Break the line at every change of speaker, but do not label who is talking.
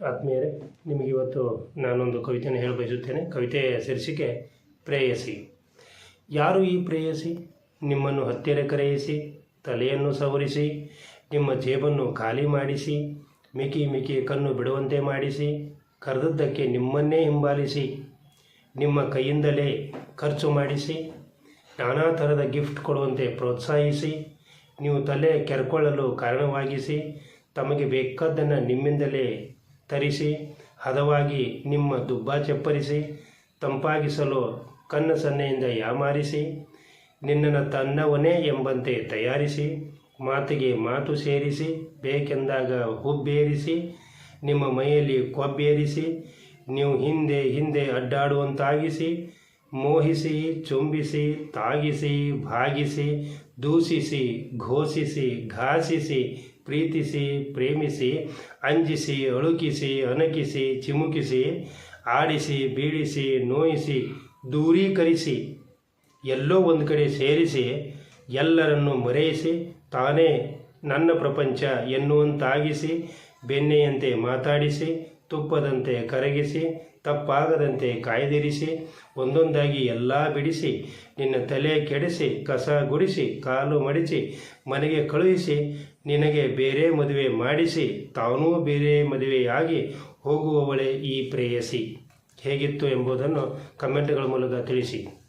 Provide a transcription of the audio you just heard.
ಆತ್ಮೀಯರೇ, ನಿಮಗಿವತ್ತು ನಾನೊಂದು ಕವಿತೆಯನ್ನು ಹೇಳ ಬಯಸುತ್ತೇನೆ. ಕವಿತೆಯ ಶೀರ್ಷಿಕೆ ಪ್ರೇಯಸಿ. ಯಾರು ಈ ಪ್ರೇಯಸಿ? ನಿಮ್ಮನ್ನು ಹತ್ತಿರ ಕರೆಯಿಸಿ, ತಲೆಯನ್ನು ಸವರಿಸಿ, ನಿಮ್ಮ ಜೇಬನ್ನು ಖಾಲಿ ಮಾಡಿಸಿ, ಮಿಕಿ ಮಿಕಿ ಕಣ್ಣು ಬಿಡುವಂತೆ ಮಾಡಿಸಿ, ಕರೆದದ್ದಕ್ಕೆ ನಿಮ್ಮನ್ನೇ ಹಿಂಬಾಲಿಸಿ, ನಿಮ್ಮ ಕೈಯಿಂದಲೇ ಖರ್ಚು ಮಾಡಿಸಿ, ನಾನಾ ಥರದ ಗಿಫ್ಟ್ ಕೊಡುವಂತೆ ಪ್ರೋತ್ಸಾಹಿಸಿ, ನೀವು ತಲೆ ಕೆರ್ಕೊಳ್ಳಲು ಕಾರಣವಾಗಿಸಿ, ತಮಗೆ ಬೇಕಾದ್ದನ್ನು ನಿಮ್ಮಿಂದಲೇ ತರಿಸಿ, ಹದವಾಗಿ ನಿಮ್ಮ ದುಬ್ಬ ಚಪ್ಪರಿಸಿ, ತಂಪಾಗಿಸಲು ಕಣ್ಣು ಸನ್ನೆಯಿಂದ ಯಾಮಾರಿಸಿ, ನಿನ್ನನ್ನು ತನ್ನವನೇ ಎಂಬಂತೆ ತಯಾರಿಸಿ, ಮಾತಿಗೆ ಮಾತು ಸೇರಿಸಿ, ಬೇಕೆಂದಾಗ ಹುಬ್ಬೇರಿಸಿ, ನಿಮ್ಮ ಮೈಯಲ್ಲಿ ಕೊಬ್ಬೇರಿಸಿ, ನೀವು ಹಿಂದೆ ಹಿಂದೆ ಅಡ್ಡಾಡುವಂತಾಗಿಸಿ, ಮೋಹಿಸಿ, ಚುಂಬಿಸಿ, ತಾಗಿಸಿ, ಭಾಗಿಸಿ, ದೂಷಿಸಿ, ಘೋಷಿಸಿ, ಘಾಸಿಸಿ, ಪ್ರೀತಿಸಿ, ಪ್ರೇಮಿಸಿ, ಅಂಜಿಸಿ, ಅಳುಕಿಸಿ, ಅಣಕಿಸಿ, ಚಿಮುಕಿಸಿ, ಆಡಿಸಿ, ಬೀಳಿಸಿ, ನೋಯಿಸಿ, ದೂರೀಕರಿಸಿ, ಎಲ್ಲೋ ಒಂದು ಕಡೆ ಸೇರಿಸಿ, ಎಲ್ಲರನ್ನು ಮರೆಯಿಸಿ, ತಾನೇ ನನ್ನ ಪ್ರಪಂಚ ಎನ್ನುವಂತಾಗಿಸಿ, ಬೆಣ್ಣೆಯಂತೆ ಮಾತಾಡಿಸಿ, ತುಪ್ಪದಂತೆ ಕರಗಿಸಿ, ತಪ್ಪಾಗದಂತೆ ಕಾಯ್ದಿರಿಸಿ, ಒಂದೊಂದಾಗಿ ಎಲ್ಲ ಬಿಡಿಸಿ, ನಿನ್ನ ತಲೆ ಕೆಡಿಸಿ, ಕಸ ಗುಡಿಸಿ, ಕಾಲು ಮಡಿಸಿ, ಮನೆಗೆ ಕಳುಹಿಸಿ, ನಿನಗೆ ಬೇರೆ ಮದುವೆ ಮಾಡಿಸಿ, ತಾನೂ ಬೇರೆ ಮದುವೆಯಾಗಿ ಹೋಗುವವಳೆ ಈ ಪ್ರೇಯಸಿ. ಹೇಗಿತ್ತು ಎಂಬುದನ್ನು ಕಮೆಂಟ್ಗಳ ಮೂಲಕ ತಿಳಿಸಿ.